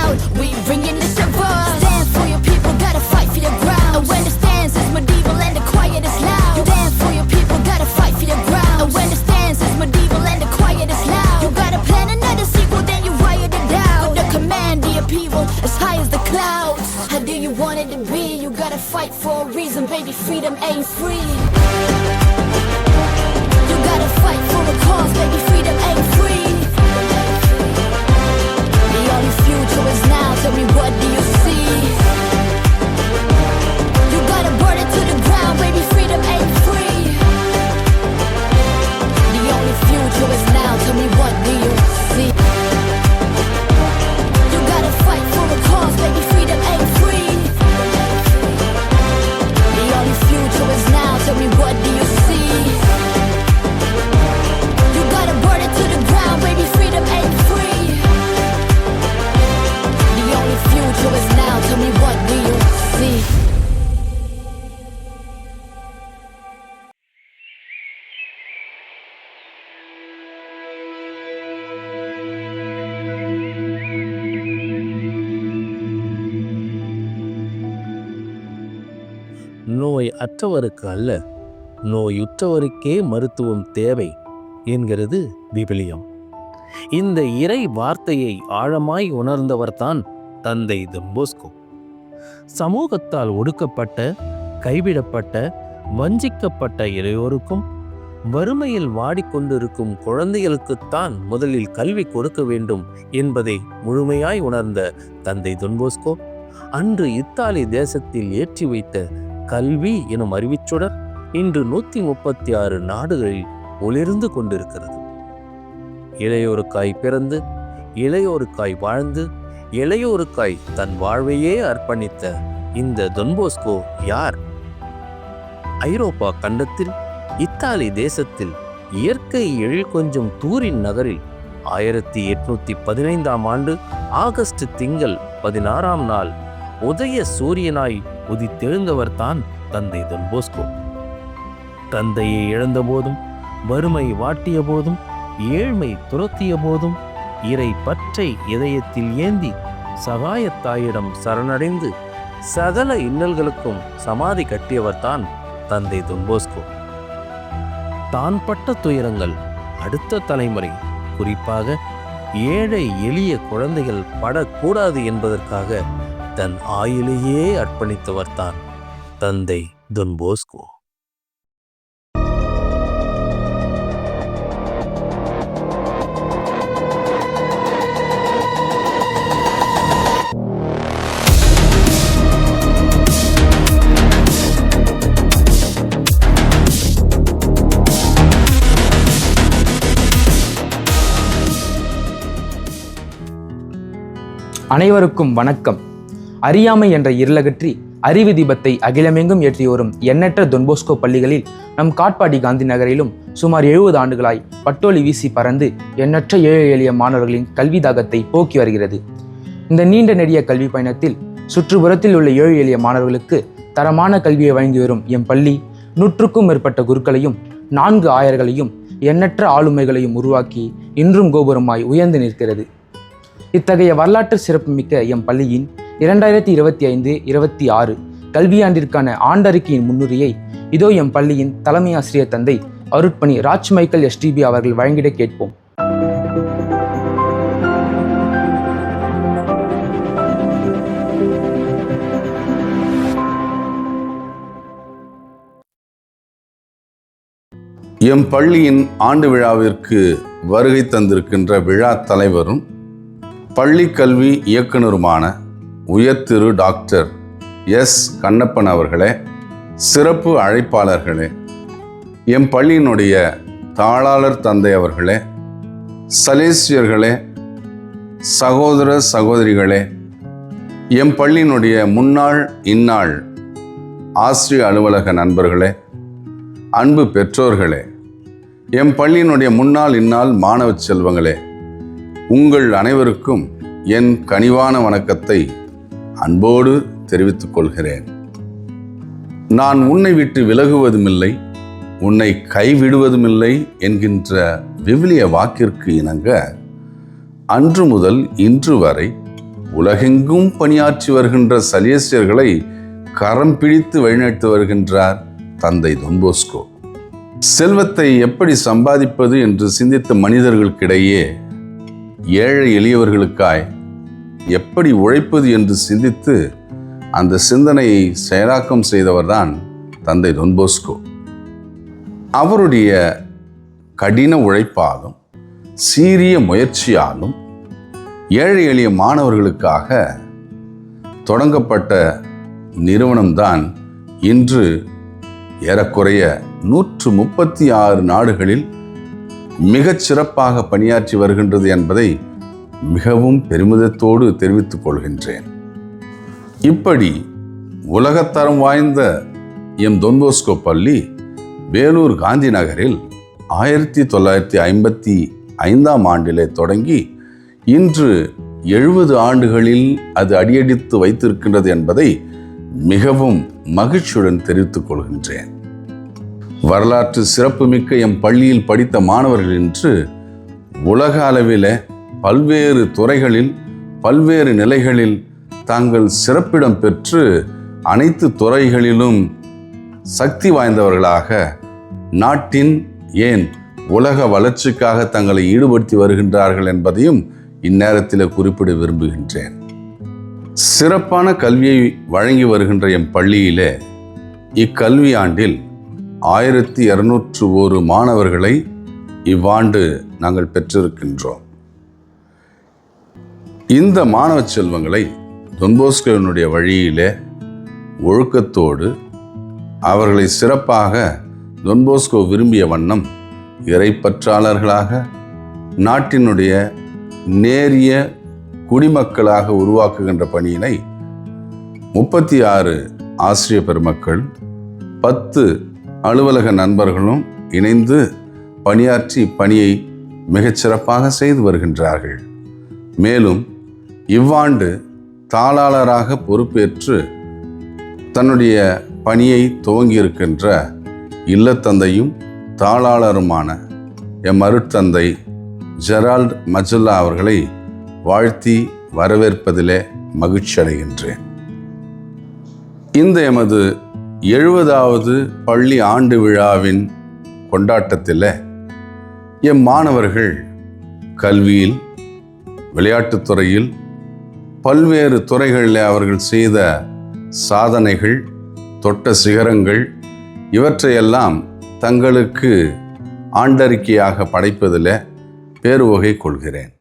loud, we bringing the shiver. Stand for your people, gotta fight for your ground. And when the stance is medieval and the quiet is loud, you stand for your people, gotta fight for your ground. And when the stance is medieval and the quiet is loud, you gotta plan another sequel, then you riot it down. With the command of your people as high as the clouds. How do you want it to be? You gotta fight for a reason, baby. Freedom ain't free. You gotta fight for a cause, baby. Freedom ain't free. The only future is now. Tell me, what do you see? You gotta burn it to the ground, baby. Freedom ain't free. The only future is now. Tell me, what do you see? You gotta fight for a cause, baby. Freedom ain't free. The only future is now. Tell me, what do you see? You gotta burn it to the ground, baby. Freedom ain't free. The only future is now. Tell me, what do you see? நோய் அற்றவருக்கு அல்ல, நோயுற்றவருக்கே மருத்துவம் தேவை என்கிறது விவிலியம். இந்த இறை வார்த்தையை ஆழமாய் உணர்ந்தவர்தான் தந்தை டான் போஸ்கோ. சமூகத்தால் ஒடுக்கப்பட்ட, கைவிடப்பட்ட, வஞ்சிக்கப்பட்ட இளையோருக்கும் வறுமையில் வாடிக்கொண்டிருக்கும் குழந்தைகளுக்குத்தான் முதலில் கல்வி கொடுக்க வேண்டும் என்பதை முழுமையாய் உணர்ந்த தந்தை டான் போஸ்கோ அன்று இத்தாலி தேசத்தில் ஏற்றி வைத்த கல்வி எனும் அறிவிச்சுடர் இன்று 136 நாடுகளில் ஒளிர்ந்து கொண்டிருக்கிறது. இளையோருக்காய் பிறந்து, இளையோருக்காய் வாழ்ந்து, இளையோருக்காய் தன் வாழ்வையே அர்ப்பணித்த இந்த டான் போஸ்கோ யார்? ஐரோப்பா கண்டத்தில் இத்தாலி தேசத்தில் இயற்கை எழில் கொஞ்சம் தூரின் நகரில் 1815ஆம் ஆண்டு ஆகஸ்ட் திங்கள் 16ஆம் நாள் உதய சூரியனாய் உதித்தெழுந்தவர்தான் தந்தை டான் போஸ்கோ. தந்தையை இழந்த போதும், வறுமை வாட்டிய போதும், ஏழ்மை துரத்திய போதும் இறை பற்றை இதயத்தில் ஏந்தி சகாயத்தாயிடம் சரணடைந்து சகல இன்னல்களுக்கும் சமாதி கட்டியவர்தான் தந்தை டான் போஸ்கோ. தான் பட்ட துயரங்கள் அடுத்த தலைமுறை, குறிப்பாக ஏழை எளிய குழந்தைகள் படக்கூடாது என்பதற்காக தன் ஆயுளையே அர்ப்பணித்தவர்தான் தந்தை டான் போஸ்கோ. அனைவருக்கும் வணக்கம். அறியாமை என்ற இருளகற்றி அறிவு தீபத்தை அகிலமெங்கும் ஏற்றி வரும் எண்ணற்ற டான் போஸ்கோ பள்ளிகளில் நம் காட்பாடி காந்தி நகரிலும் சுமார் 70 ஆண்டுகளாய் பட்டோலி வீசி பறந்து எண்ணற்ற ஏழை எளிய மாணவர்களின் கல்வி தாகத்தை போக்கி வருகிறது. இந்த நீண்ட நெடிய கல்வி பயணத்தில் சுற்றுப்புறத்தில் உள்ள ஏழை எளிய மாணவர்களுக்கு தரமான கல்வியை வழங்கி வரும் எம் பள்ளி 100க்கும் மேற்பட்ட குருக்களையும் 4 ஆயர்களையும் எண்ணற்ற ஆளுமைகளையும் உருவாக்கி இன்றும் கோபுரமாய் உயர்ந்து நிற்கிறது. இத்தகைய வரலாற்று சிறப்புமிக்க எம் பள்ளியின் 2025-26 கல்வியாண்டிற்கான ஆண்டறிக்கையின் முன்னுரையை இதோ எம் பள்ளியின் தலைமை ஆசிரியர் தந்தை அருட்பணி ராஜ் மைக்கேல் STB அவர்கள் வழங்கிட கேட்போம். எம் பள்ளியின் ஆண்டு விழாவிற்கு வருகை தந்திருக்கின்ற விழா தலைவரும் பள்ளி கல்வி இயக்குனருமான உயர்திரு டாக்டர் எஸ் கண்ணப்பன் அவர்களே, சிறப்பு அழைப்பாளர்களே, எம் பள்ளியினுடைய தாளாளர் தந்தை அவர்களே, சலேசியர்களே, சகோதர சகோதரிகளே, எம் பள்ளியினுடைய முன்னாள் இந்நாள் ஆசிரிய அலுவலக நண்பர்களே, அன்பு பெற்றோர்களே, எம் பள்ளியினுடைய முன்னாள் இந்நாள் மாணவ செல்வங்களே, உங்கள் அனைவருக்கும் என் கனிவான வணக்கத்தை அன்போடு தெரிவித்துக் கொள்கிறேன். நான் உன்னை விட்டு விலகுவதுமில்லை, உன்னை கைவிடுவதுமில்லை என்கின்ற விவிலிய வாக்கிற்கு இணங்க அன்று முதல் இன்று வரை உலகெங்கும் பணியாற்றி வருகின்ற சலேசியர்களை கரம் பிடித்து வழிநடத்தி வருகின்றார் தந்தை தொன் போஸ்கோ. செல்வத்தை எப்படி சம்பாதிப்பது என்று சிந்தித்த மனிதர்களுக்கிடையே ஏழை எளியவர்களுக்காய் எப்படி உழைப்பது என்று சிந்தித்து அந்த சிந்தனையை செயலாக்கம் செய்தவர்தான் தந்தை தொன் போஸ்கோ. அவருடைய கடின உழைப்பாலும் சீரிய முயற்சியாலும் ஏழை எளிய மாணவர்களுக்காக தொடங்கப்பட்ட நிறுவனம்தான் இன்று ஏறக்குறைய 136 நாடுகளில் மிகச் சிறப்பாக பணியாற்றி வருகின்றது என்பதை மிகவும் பெருமிதத்தோடு தெரிவித்துக் கொள்கின்றேன். இப்படி உலகத்தரம் வாய்ந்த எம் தொன் போஸ்கோ பள்ளி வேலூர் காந்தி நகரில் 1955ஆம் ஆண்டிலே தொடங்கி இன்று 70 ஆண்டுகளில் அது அடியெடுத்து வைத்திருக்கின்றது என்பதை மிகவும் மகிழ்ச்சியுடன் தெரிவித்துக் கொள்கின்றேன். வரலாற்று சிறப்புமிக்க எம் பள்ளியில் படித்த மாணவர்கள் இன்று உலக அளவில் பல்வேறு துறைகளில் பல்வேறு நிலைகளில் தாங்கள் சிறப்பிடம் பெற்று அனைத்து துறைகளிலும் சக்தி வாய்ந்தவர்களாக நாட்டின் ஏன் உலக வளர்ச்சிக்காக தங்களை ஈடுபடுத்தி வருகின்றார்கள் என்பதையும் இந்நேரத்தில் குறிப்பிட விரும்புகின்றேன். சிறப்பான கல்வியை வழங்கி வருகின்ற எம் பள்ளியிலே இக்கல்வி ஆண்டில் 1201 மாணவர்களை இவ்வாண்டு நாங்கள் பெற்றிருக்கின்றோம். இந்த மாணவ செல்வங்களை தொன் போஸ்கோவினுடைய வழியிலே ஒழுக்கத்தோடு அவர்களை சிறப்பாக தொன் போஸ்கோ விரும்பிய வண்ணம் இறைப்பற்றாளர்களாக நாட்டினுடைய நேரிய குடிமக்களாக உருவாக்குகின்ற பணியினை 36 ஆசிரிய பெருமக்கள் 10 அலுவலக நண்பர்களும் இணைந்து பணியாற்றி பணியை மிகச்சிறப்பாக செய்து வருகின்றார்கள். மேலும் இவ்வாண்டு தாளாளராக பொறுப்பேற்று தன்னுடைய பணியை துவங்கியிருக்கின்ற இல்லத்தந்தையும் தாளாளருமான எம் அருட்தந்தை ஜெரால்ட் மஜுல்லா அவர்களை வாழ்த்தி வரவேற்பதிலே மகிழ்ச்சி அடைகின்றேன். இந்த எமது 70வது பள்ளி ஆண்டு விழாவின் கொண்டாட்டத்தில் எம் மாணவர்கள் கல்வியில், விளையாட்டுத் துறையில், பல்வேறு துறைகளில் அவர்கள் செய்த சாதனைகள், தொட்ட சிகரங்கள் இவற்றையெல்லாம் தங்களுக்கு ஆண்டறிக்கையாக படைப்பதில் பேருவகை கொள்கிறேன்.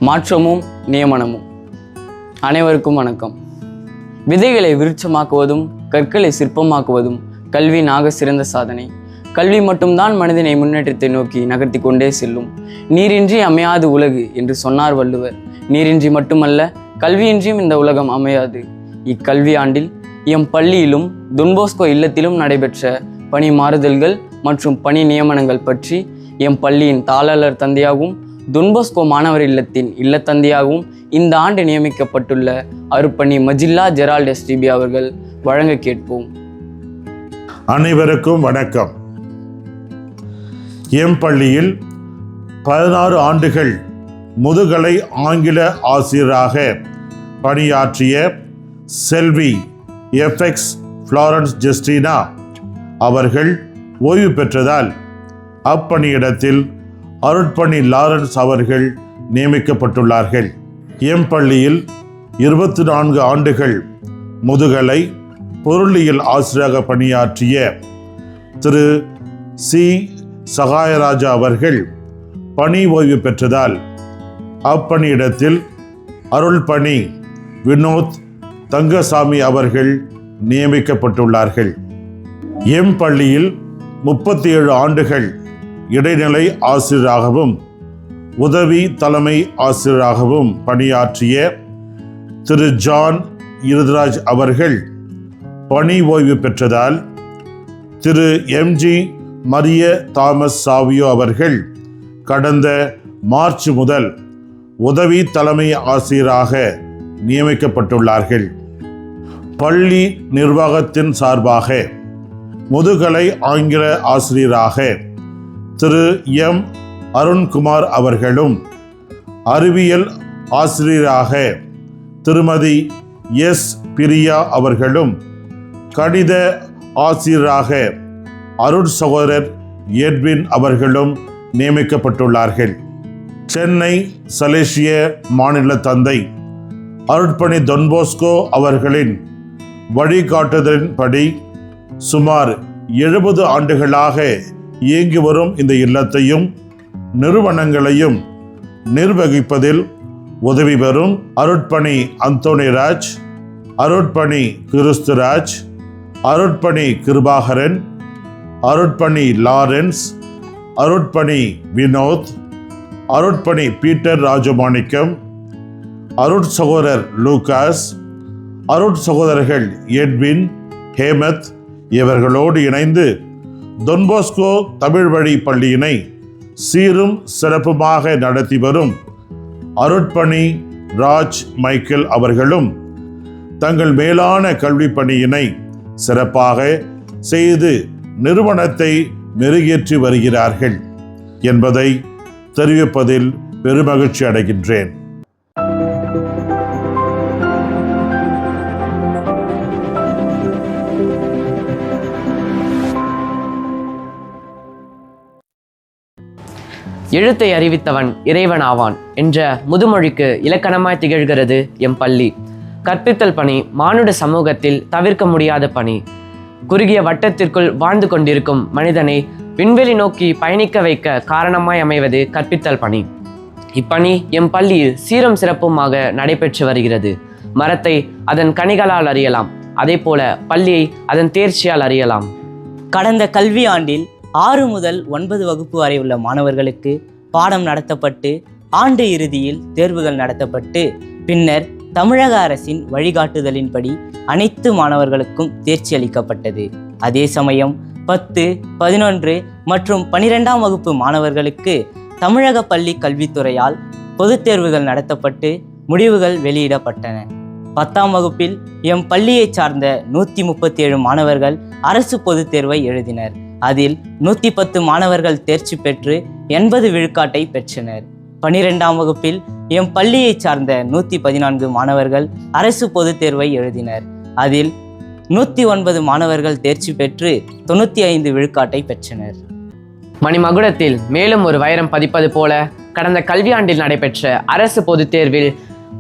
மாற்றமும் நியமனமும். அனைவருக்கும் வணக்கம். விதைகளை விருட்சமாக்குவதும் கற்களை சிற்பமாக்குவதும் கல்வியின் சிறந்த சாதனை. கல்வி மட்டும்தான் மனிதனை முன்னேற்றத்தை நோக்கி நகர்த்தி கொண்டே செல்லும். நீரின்றி அமையாது உலகு என்று சொன்னார் வள்ளுவர். நீரின்றி மட்டுமல்ல, கல்வியின்றியும் இந்த உலகம் அமையாது. இக்கல்வி ஆண்டில் எம் பள்ளியிலும் தொன் போஸ்கோ இல்லத்திலும் நடைபெற்ற பணி மாறுதல்கள் மற்றும் பணி நியமனங்கள் பற்றி எம் பள்ளியின் தாளாளர் தந்தையாகவும் தொன் போஸ்கோ மாணவர் இல்லத்தின் இல்லத்தந்தையாகவும் இந்த ஆண்டு நியமிக்கப்பட்டுள்ள அருட்பணி மஜில்லா ஜெரால்ட் எஸ்டிபி அவர்கள் வழங்க கேட்போம். அனைவருக்கும் வணக்கம். எம் பள்ளியில் 16 ஆண்டுகள் முதுகலை ஆங்கில ஆசிரியராக பணியாற்றிய செல்வி எஃப்எக்ஸ் ஃப்ளாரன்ஸ் ஜெஸ்டினா அவர்கள் ஓய்வு பெற்றதால் அப்பணியிடத்தில் அருட்பணி லாரன்ஸ் அவர்கள் நியமிக்கப்பட்டுள்ளார்கள். எம் பள்ளியில் 24 ஆண்டுகள் முதுகலை பொருளியல் ஆசிரியராக பணியாற்றிய திரு சி சகாயராஜா அவர்கள் பணி ஓய்வு பெற்றதால் அப்பணியிடத்தில் அருள்பணி வினோத் தங்கசாமி அவர்கள் நியமிக்கப்பட்டுள்ளார்கள். எம் பள்ளியில் 37 ஆண்டுகள் இடைநிலை ஆசிரியராகவும் உதவி தலைமை ஆசிரியராகவும் பணியாற்றிய திரு ஜான் இருதராஜ் அவர்கள் பணி ஓய்வு பெற்றதால் திரு எம்ஜி மரிய தாமஸ் சாவியோ அவர்கள் கடந்த மார்ச் முதல் உதவி தலைமை ஆசிரியராக நியமிக்கப்பட்டுள்ளார்கள். பள்ளி நிர்வாகத்தின் சார்பாக முதுகலை ஆங்கில ஆசிரியராக திரு எம் அருண்குமார் அவர்களும், அறிவியல் ஆசிரியராக திருமதி எஸ் பிரியா அவர்களும், கணித ஆசிரியராக அருட் சகோதரர் எட்வின் அவர்களும் நியமிக்கப்பட்டுள்ளார்கள். சென்னை சலேசிய மாநில தந்தை அருட்பணி தொன்போஸ்கோ அவர்களின் வழிகாட்டுதலின்படி சுமார் 70 ஆண்டுகளாக இயங்கி வரும் இந்த இல்லத்தையும் நிறுவனங்களையும் நிர்வகிப்பதில் உதவி பெறும் அருட்பணி அந்தோணிராஜ், அருட்பணி கிறிஸ்துராஜ், அருட்பணி கிருபாகரன், அருட்பணி லாரன்ஸ், அருட்பணி வினோத், அருட்பணி பீட்டர் ராஜமாணிக்கம், அருட் சகோதரர் லூகாஸ், அருட் சகோதரர்கள் எட்வின், ஹேமத் இவர்களோடு இணைந்து தொன்போஸ்கோ தமிழ் வழி பள்ளியினை சீரும் சிறப்புமாக நடத்தி வரும் அருட்பணி ராஜ் மைக்கேல் அவர்களும் தங்கள் மேலான கல்வி பணியினை சிறப்பாக செய்து நிறுவனத்தை மெருகேற்றி வருகிறார்கள் என்பதை தெரிவிப்பதில் பெருமகிழ்ச்சி அடைகின்றேன். எழுத்தை அறிவித்தவன் இறைவன் ஆவான் என்ற முதுமொழிக்கு இலக்கணமாய் திகழ்கிறது எம் பள்ளி. கற்பித்தல் பணி மானுட சமூகத்தில் தவிர்க்க முடியாத பணி. குறுகிய வட்டத்திற்குள் வாழ்ந்து கொண்டிருக்கும் மனிதனை விண்வெளி நோக்கி பயணிக்க வைக்க காரணமாய் அமைவது கற்பித்தல் பணி. இப்பணி எம் பள்ளியில் சீரும் சிறப்புமாக நடைபெற்று வருகிறது. மரத்தை அதன் கனிகளால் அறியலாம், அதே போல பள்ளியை அதன் தேர்ச்சியால் அறியலாம். கடந்த கல்வி ஆண்டில் 6 முதல் 9 வகுப்பு வரை உள்ள மாணவர்களுக்கு பாடம் நடத்தப்பட்டு ஆண்டு இறுதியில் தேர்வுகள் நடத்தப்பட்டு பின்னர் தமிழக அரசின் வழிகாட்டுதலின்படி அனைத்து மாணவர்களுக்கும் தேர்ச்சி அளிக்கப்பட்டது. அதே சமயம் 10, 11 மற்றும் 12ஆம் வகுப்பு மாணவர்களுக்கு தமிழக பள்ளி கல்வித்துறையால் பொதுத் தேர்வுகள் நடத்தப்பட்டு முடிவுகள் வெளியிடப்பட்டன. 10ஆம் வகுப்பில் எம் பள்ளியை சார்ந்த 137 மாணவர்கள் அரசு பொதுத் தேர்வை எழுதினர். அதில் 110 மாணவர்கள் தேர்ச்சி பெற்று 80 விழுக்காட்டை பெற்றனர். 12ஆம் வகுப்பில் எம் பள்ளியை சார்ந்த 114 மாணவர்கள் அரசு பொதுத் தேர்வை எழுதினர். அதில் 109 மாணவர்கள் தேர்ச்சி பெற்று 95 விழுக்காட்டை பெற்றனர். மணிமகுடத்தில் மேலும் ஒரு வைரம் பதிப்பது போல கடந்த கல்வியாண்டில் நடைபெற்ற அரசு பொதுத் தேர்வில்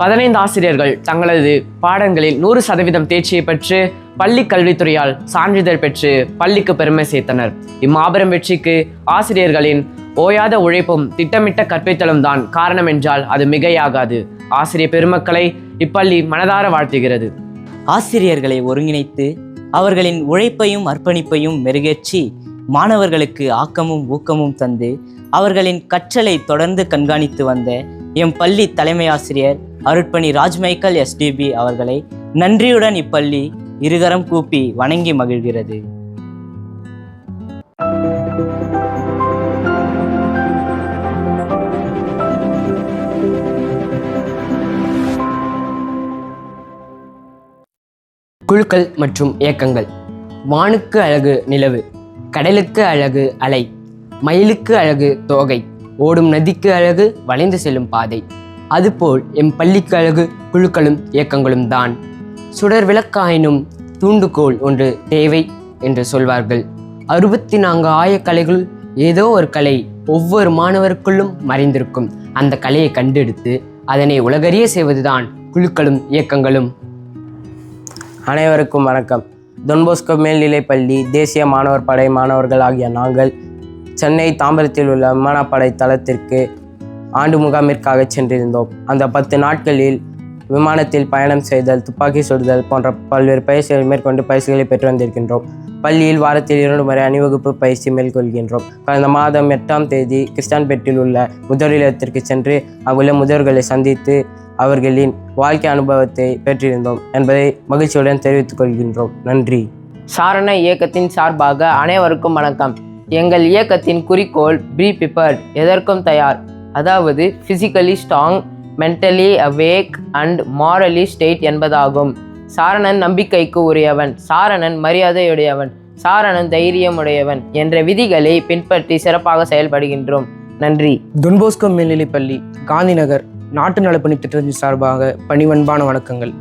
15 ஆசிரியர்கள் தங்களது பாடங்களில் 100% தேர்ச்சியை பெற்று பள்ளி கல்வித்துறையால் சான்றிதழ் பெற்று பள்ளிக்கு பெருமை சேர்த்தனர். இம்மாபெரும் வெற்றிக்கு ஆசிரியர்களின் ஓயாத உழைப்பும் திட்டமிட்ட கற்பித்தலும் தான் காரணம் என்றால் அது மிகையாகாது. ஆசிரியர் பெருமக்களை இப்பள்ளி மனதார வாழ்த்துகிறது. ஆசிரியர்களை ஒருங்கிணைத்து அவர்களின் உழைப்பையும் அர்ப்பணிப்பையும் மெருகேற்றி மாணவர்களுக்கு ஆக்கமும் ஊக்கமும் தந்து அவர்களின் கற்றலை தொடர்ந்து கண்காணித்து வந்த எம் பள்ளி தலைமை ஆசிரியர் அருட்பணி ராஜ் மைக்கேல் SDB அவர்களை நன்றியுடன் இப்பள்ளி இருகரம் கூப்பி வணங்கி மகிழ்கிறது. குழுக்கள் மற்றும் இயக்கங்கள். வானுக்கு அழகு நிலவு, கடலுக்கு அழகு அலை, மயிலுக்கு அழகு தோகை, ஓடும் நதிக்கு அழகு வளைந்து செல்லும் பாதை. அதுபோல் எம் பள்ளிக்கு அழகு குழுக்களும் இயக்கங்களும் தான். சுடர் விளக்காயினும் தூண்டுகோல் ஒன்று தேவை என்று சொல்வார்கள். 64 ஆயக்கலைகளுள் ஏதோ ஒரு கலை ஒவ்வொரு மாணவருக்குள்ளும் மறைந்திருக்கும். அந்த கலையை கண்டெடுத்து அதனை உலகறிய செய்வதுதான் குழுக்களும் இயக்கங்களும். அனைவருக்கும் வணக்கம். தொன்போஸ்கோ மேல்நிலைப்பள்ளி தேசிய மாணவர் படை மாணவர்கள் ஆகிய நாங்கள் சென்னை தாம்பரத்தில் உள்ள விமானப்படை தளத்திற்கு ஆண்டு முகாமிற்காக சென்றிருந்தோம். அந்த 10 நாட்களில் விமானத்தில் பயணம் செய்தல், துப்பாக்கி சுடுதல் போன்ற பல்வேறு பயிற்சிகளை மேற்கொண்டு பயிற்சிகளை பெற்று வந்திருக்கின்றோம். பள்ளியில் வாரத்தில் 2 முறை அணிவகுப்பு பயிற்சி மேற்கொள்கின்றோம். கடந்த மாதம் 8ஆம் தேதி கிறிஸ்டான்பேட்டில் உள்ள முதியோர் இல்லத்திற்கு சென்று அங்குள்ள முதியோர்களை சந்தித்து அவர்களின் வாழ்க்கை அனுபவத்தை பெற்றிருந்தோம் என்பதை மகிழ்ச்சியுடன் தெரிவித்துக் கொள்கின்றோம். நன்றி. சாரண இயக்கத்தின் சார்பாக அனைவருக்கும் வணக்கம். எங்கள் இயக்கத்தின் குறிக்கோள் பி ப்ரிப்பேர்ட், எதற்கும் தயார், அதாவது physically strong, mentally awake and morally state என்பதாகும். சாரணன் நம்பிக்கைக்கு உரியவன், சாரணன் மரியாதையுடையவன், சாரணன் தைரியமுடையவன் என்ற விதிகளை பின்பற்றி சிறப்பாக செயல்படுகின்றோம். நன்றி. டொன்போஸ்கோ மேல்நிலைப்பள்ளி, காந்தி நகர் நாட்டு நலப்பணி திட்டத்தின் சார்பாக பணிவன்பான வணக்கங்கள்.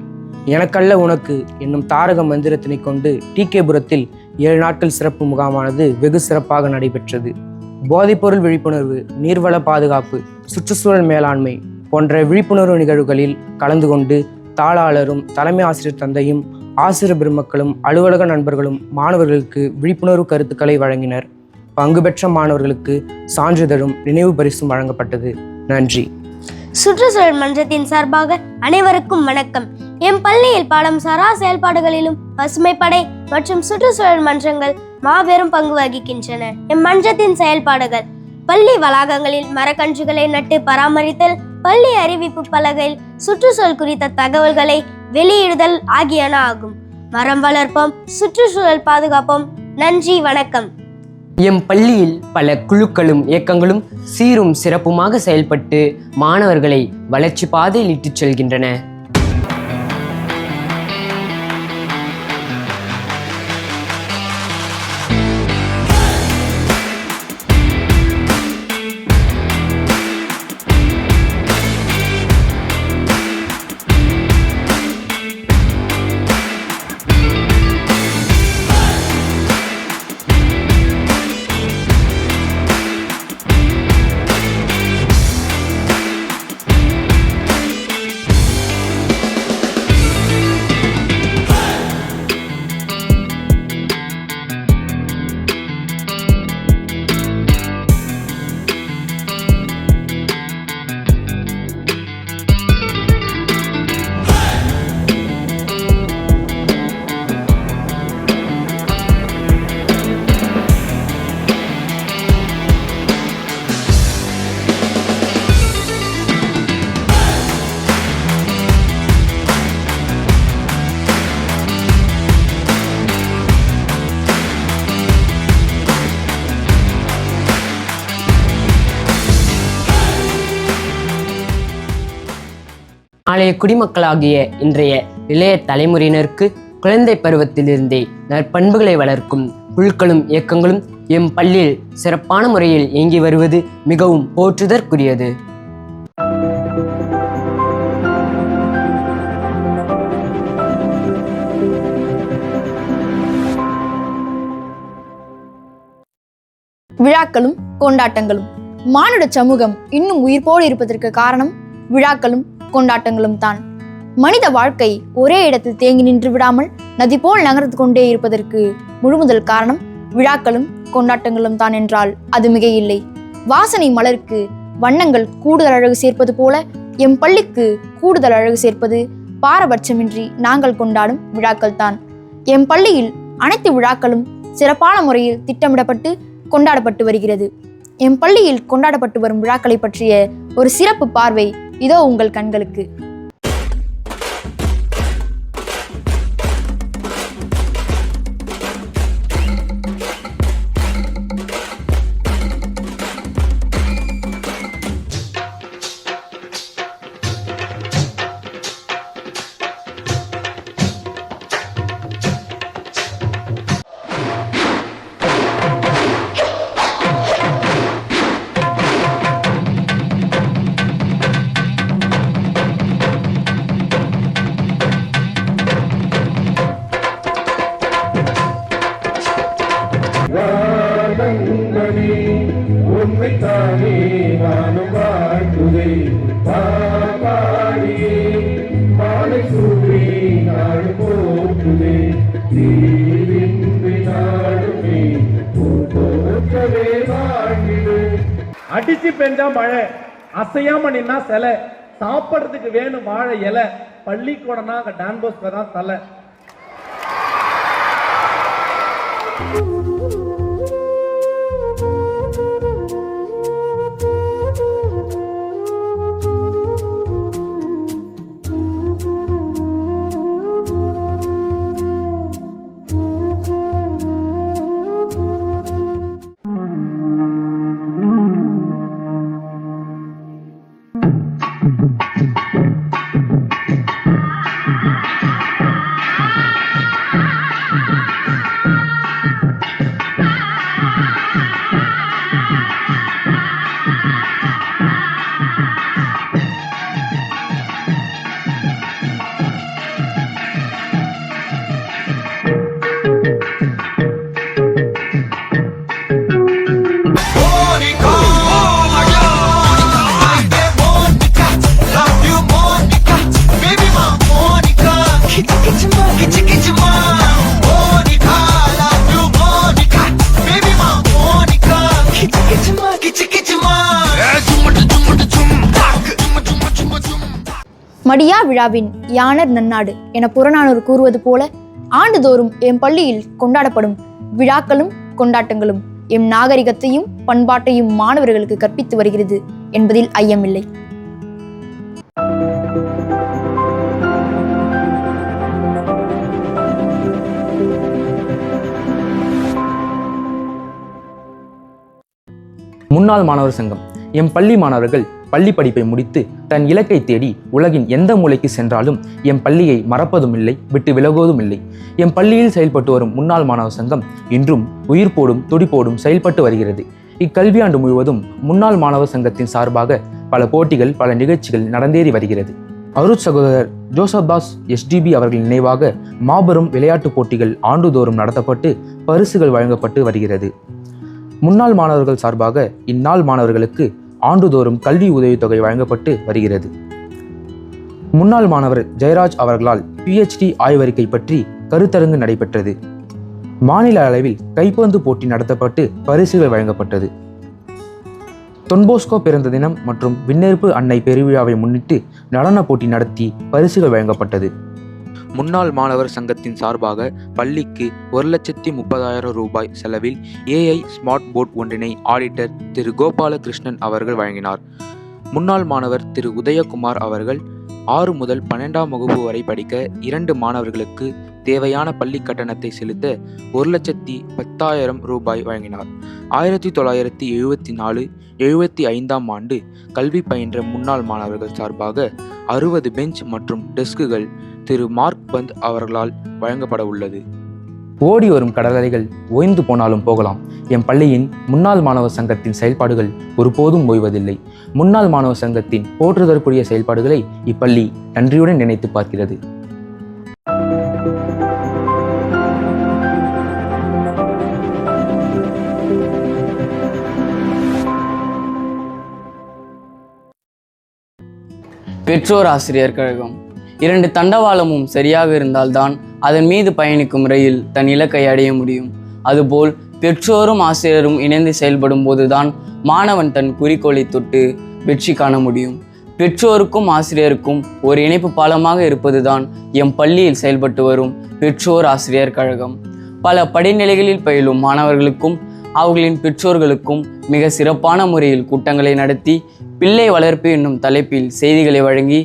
எனக்கல்ல உனக்கு என்னும் தாரக மந்திரத்தினை கொண்டு டிகேபுரத்தில் 7 நாட்கள் சிறப்பு முகாமானது வெகு சிறப்பாக நடைபெற்றது. போதைப்பொருள் விழிப்புணர்வு, நீர்வள பாதுகாப்பு, சுற்றுச்சூழல் மேலாண்மை போன்ற விழிப்புணர்வு நிகழ்வுகளில் கலந்து கொண்டு தாளாளரும் தலைமை ஆசிரியர் தந்தையும் ஆசிரியர் பெருமக்களும் அலுவலக நண்பர்களும் மாணவர்களுக்கு விழிப்புணர்வு கருத்துக்களை வழங்கினர். பங்கு பெற்ற மாணவர்களுக்கு சான்றிதழும் நினைவு பரிசும் வழங்கப்பட்டது. நன்றி. சுற்றுச்சூழல் மன்றத்தின் சார்பாக அனைவருக்கும் வணக்கம். எம் பள்ளியில் பாடம் சாரா செயல்பாடுகளிலும் பசுமைப்படை மற்றும் சுற்றுச்சூழல் மன்றங்கள் மாபெரும் பங்கு வகிக்கின்றன. எம் மன்றத்தின் செயல்பாடுகள்: பள்ளி வளாகங்களில் மரக்கன்றுகளை நட்டு பராமரித்தல், பள்ளி அறிவிப்பு பலகையில் சுற்றுச்சூழல் குறித்த தகவல்களை வெளியிடுதல் ஆகியன ஆகும். மரம் வளர்ப்போம், சுற்றுச்சூழல் பாதுகாப்போம். நன்றி, வணக்கம். எம் பள்ளியில் பல குழுக்களும் இயக்கங்களும் சீரும் சிறப்புமாக செயல்பட்டு மாணவர்களை வளர்ச்சி பாதையில் இட்டுச் செல்கின்றன. நாளைய குடிமக்களாகிய இன்றைய இளைய தலைமுறையினருக்கு குழந்தை பருவத்திலிருந்தே நற்பண்புகளை வளர்க்கும் குழுக்களும் இயக்கங்களும் எம் பள்ளியில் சிறப்பான முறையில் இயங்கி வருவது மிகவும் போற்றுதற்குரியது. விழாக்களும் கொண்டாட்டங்களும். மானுட சமூகம் இன்னும் உயிர்ப்போடு இருப்பதற்கு காரணம் விழாக்களும் கொண்டாட்டங்களும் தான். மனித வாழ்க்கை ஒரே இடத்தில் தேங்கி நின்று விடாமல் நதி போல் நகர்ந்து கொண்டே இருப்பதற்கு முழுமுதல் காரணம் விழாக்களும் கொண்டாட்டங்களும் தான் என்றால் அது மிக இல்லை. வாசனை மலருக்கு வண்ணங்கள் கூடுதல் அழகு சேர்ப்பது போல எம் பள்ளிக்கு கூடுதல் அழகு சேர்ப்பது பாரபட்சமின்றி நாங்கள் கொண்டாடும் விழாக்கள் தான். எம் பள்ளியில் அனைத்து விழாக்களும் சிறப்பான முறையில் திட்டமிடப்பட்டு கொண்டாடப்பட்டு வருகிறது. எம் பள்ளியில் கொண்டாடப்பட்டு வரும் விழாக்களை பற்றிய ஒரு சிறப்பு பார்வை இதோ உங்கள் கண்களுக்கு. அடிச்சு பெஞ்சா மழை, அசையாம நின்னா சிலை, சாப்பிட்றதுக்கு வேணும் வாழை இலை, பள்ளிக்கூடம்னா அங்கே டான் பாஸ்கோ தான் தலை. மடியா விழாவின் யானர் நன்னாடு என புறநானூறு கூறுவது போல ஆண்டுதோறும் எம் பள்ளியில் கொண்டாடப்படும் விழாக்களும் கொண்டாட்டங்களும் எம் நாகரிகத்தையும் பண்பாட்டையும் மாணவர்களுக்கு கற்பித்து வருகிறது என்பதில் ஐயமில்லை. முன்னாள் மாணவர் சங்கம். எம் பள்ளி மாணவர்கள் பள்ளி படிப்பை முடித்து தன் இலக்கை தேடி உலகின் எந்த மூலைக்கு சென்றாலும் எம் பள்ளியை மறப்பதும் இல்லை, விட்டு விலகுவதும் இல்லை. எம் பள்ளியில் செயல்பட்டு வரும் முன்னாள் மாணவர் சங்கம் இன்றும் உயிர்ப்போடும் துடிப்போடும் செயல்பட்டு வருகிறது. இக்கல்வியாண்டு முழுவதும் முன்னாள் மாணவர் சங்கத்தின் சார்பாக பல போட்டிகள், பல நிகழ்ச்சிகள் நடந்தேறி வருகிறது. அருட் சகோதரர் ஜோசப் தாஸ் SDB அவர்களின் நினைவாக மாபெரும் விளையாட்டுப் போட்டிகள் ஆண்டுதோறும் நடத்தப்பட்டு பரிசுகள் வழங்கப்பட்டு வருகிறது. முன்னாள் மாணவர்கள் சார்பாக இந்நாள் மாணவர்களுக்கு ஆண்டுதோறும் கல்வி உதவித்தொகை வழங்கப்பட்டு வருகிறது. முன்னாள் மாணவர் ஜெயராஜ் அவர்களால் PhD ஆய்வறிக்கை பற்றி கருத்தரங்கு நடைபெற்றது. மாநில அளவில் கைப்பந்து போட்டி நடத்தப்பட்டு பரிசுகள் வழங்கப்பட்டது. தொன்போஸ்கோ பிறந்த தினம் மற்றும் விண்ணேற்பு அன்னை பெருவிழாவை முன்னிட்டு நடன போட்டி நடத்தி பரிசுகள் வழங்கப்பட்டது. முன்னாள் மாணவர் சங்கத்தின் சார்பாக பள்ளிக்கு 1,30,000 ரூபாய் செலவில் AI ஸ்மார்ட் போர்ட் ஒன்றினை ஆடிட்டர் திரு கோபாலகிருஷ்ணன் அவர்கள் வழங்கினார். முன்னாள் மாணவர் திரு உதயகுமார் அவர்கள் 6 முதல் 12ஆம் வகுப்பு வரை படிக்க 2 மாணவர்களுக்கு தேவையான பள்ளி கட்டணத்தை செலுத்த 1,10,000 ரூபாய் வழங்கினார். 1974-75ஆம் ஆண்டு கல்வி பயின்ற முன்னாள் மாணவர்கள் சார்பாக 60 பெஞ்ச் மற்றும் டெஸ்குகள் திரு மார்க் பந்த் அவர்களால் வழங்கப்பட உள்ளது. ஓடி வரும் கடலலைகள் ஓய்ந்து போனாலும் போகலாம். எம் பள்ளியின் முன்னாள் மாணவர் சங்கத்தின் செயல்பாடுகள் ஒருபோதும் ஓய்வதில்லை. முன்னாள் மாணவர் சங்கத்தின் போற்றுதற்குரிய செயல்பாடுகளை இப்பள்ளி நன்றியுடன் நினைத்து பார்க்கிறது. பெற்றோர் ஆசிரியர் கழகம். 2 தண்டவாளமும் சரியாக இருந்தால்தான் அதன் மீது பயணிக்கும் ரயில் தன் இலக்கை அடைய முடியும். அதுபோல் பெற்றோரும் ஆசிரியரும் இணைந்து செயல்படும் போதுதான் மாணவன் தன் குறிக்கோளை தொட்டு வெற்றி காண முடியும். பெற்றோருக்கும் ஆசிரியருக்கும் ஒரு இணைப்பு பாலமாக இருப்பதுதான் எம் பள்ளியில் செயல்பட்டு வரும் பெற்றோர் ஆசிரியர் கழகம். பல படிநிலைகளில் பயிலும் மாணவர்களுக்கும் அவர்களின் பெற்றோர்களுக்கும் மிக சிறப்பான முறையில் கூட்டங்களை நடத்தி பிள்ளை வளர்ப்பு என்னும் தலைப்பில் செய்திகளை வழங்கி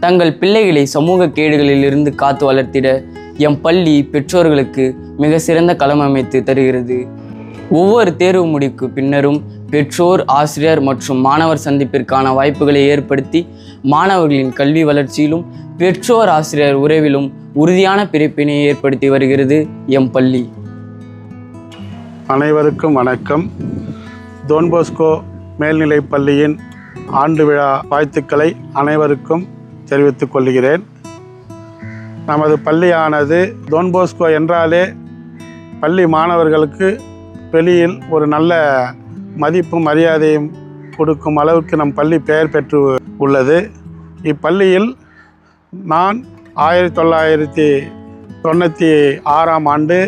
தங்கள் பிள்ளைகளை சமூக கேடுகளில் இருந்து காத்து வளர்த்திட எம் பள்ளி பெற்றோர்களுக்கு மிக சிறந்த களம் அமைத்து தருகிறது. ஒவ்வொரு தேர்வு முடிவுக்கு பின்னரும் பெற்றோர், ஆசிரியர் மற்றும் மாணவர் சந்திப்பிற்கான வாய்ப்புகளை ஏற்படுத்தி மாணவர்களின் கல்வி வளர்ச்சியிலும் பெற்றோர் ஆசிரியர் உறவிலும் உறுதியான பிரிப்பினை ஏற்படுத்தி வருகிறது எம் பள்ளி. அனைவருக்கும் வணக்கம். டோன்போஸ்கோ மேல்நிலைப் பள்ளியின் ஆண்டு விழா வாழ்த்துக்களை அனைவருக்கும் தெரிவித்துக் கொள்கிறேன். நமது பள்ளியானது டோன்போஸ்கோ என்றாலே பள்ளி மாணவர்களுக்கு வெளியில் ஒரு நல்ல மதிப்பும் மரியாதையும் கொடுக்கும் அளவுக்கு நம் பள்ளி பெயர் பெற்று உள்ளது. இப்பள்ளியில் நான் 1996ஆம் ஆண்டு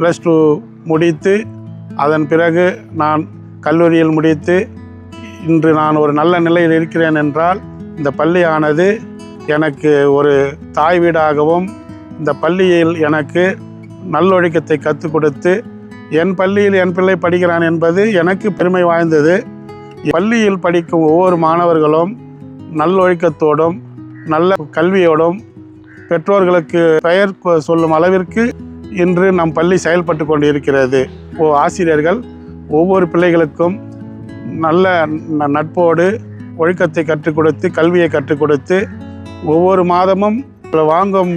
+2 முடித்து அதன் பிறகு நான் கல்லூரியில் முடித்து இன்று நான் ஒரு நல்ல நிலையில் இருக்கிறேன் என்றால் இந்த பள்ளியானது எனக்கு ஒரு தாய் வீடாகவும் இந்த பள்ளியில் எனக்கு நல்லொழுக்கத்தை கற்றுக் கொடுத்து என் பள்ளியில் என் பிள்ளை படிக்கிறான் என்பது எனக்கு பெருமை வாய்ந்தது. பள்ளியில் படிக்கும் ஒவ்வொரு மாணவர்களும் நல்லொழுக்கத்தோடும் நல்ல கல்வியோடும் பெற்றோர்களுக்கு பெயர் சொல்லும் அளவிற்கு இன்று நம் பள்ளி செயல்பட்டு கொண்டு இருக்கிறது. ஆசிரியர்கள் ஒவ்வொரு பிள்ளைகளுக்கும் நல்ல நட்போடு ஒழுக்கத்தை கற்றுக் கொடுத்து கல்வியை கற்றுக் கொடுத்து ஒவ்வொரு மாதமும் வாங்கும்